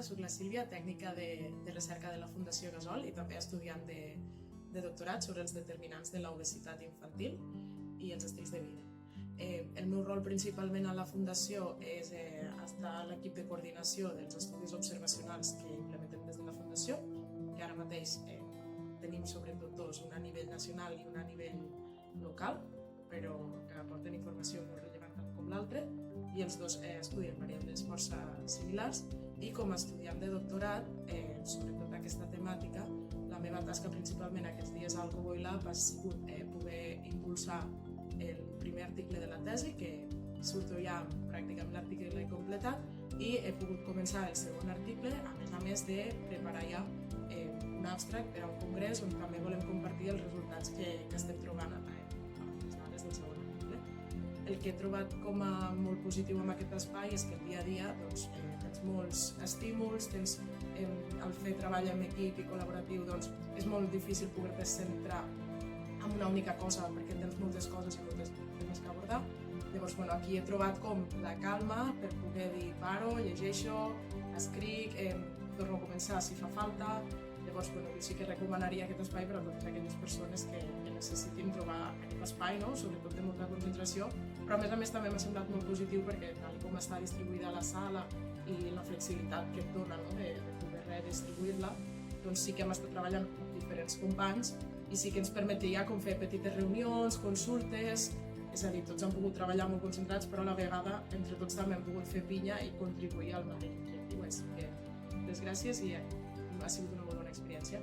soc la Sílvia, tècnica de recerca de la Fundació Gasol i també estudiant de doctorat sobre els determinants de l'obesitat infantil i els estils de vida. El meu rol principalment a la Fundació és estar a l'equip de coordinació dels estudis observacionals que implementem des de la Fundació, que ara mateix tenim sobretot dos, un a nivell nacional i un a nivell local, però que aporten informació molt rellevant tant com l'altre, i els dos estudien variables força similars. I com a estudiant de doctorat, sobretot aquesta temàtica, la meva tasca principalment aquests dies al Google Lab ha sigut poder impulsar el primer article de la tesi, que surto ja pràcticament l'article completat, i he pogut començar el segon article, a més de preparar ja un abstract per a un congrés on també volem compartir els resultats que estem trobant amb les dades del segon article. El que he trobat com a molt positiu en aquest espai és que el dia a dia tens molts estímuls, el fer treball en equip i col·laboratiu és molt difícil poder-te centrar en una única cosa perquè tens moltes coses i moltes temes que abordar. Llavors, aquí he trobat com la calma per poder dir paro, llegeixo, escric, torno a començar si fa falta. Llavors, jo sí que recomanaria aquest espai per a totes aquelles persones que necessitin trobar aquest espai, sobretot de molta concentració, però a més també m'ha semblat molt positiu perquè tal com està distribuïda la sala i la flexibilitat que et dona de poder redistribuir-la, doncs sí que hem estat treballant amb diferents companys i sí que ens permetia com fer petites reunions, consultes, és a dir, tots han pogut treballar molt concentrats, però a la vegada entre tots també hem pogut fer pinya i contribuir al mateix objectiu. Així que moltes gràcies i ha sigut una molt bona experiència.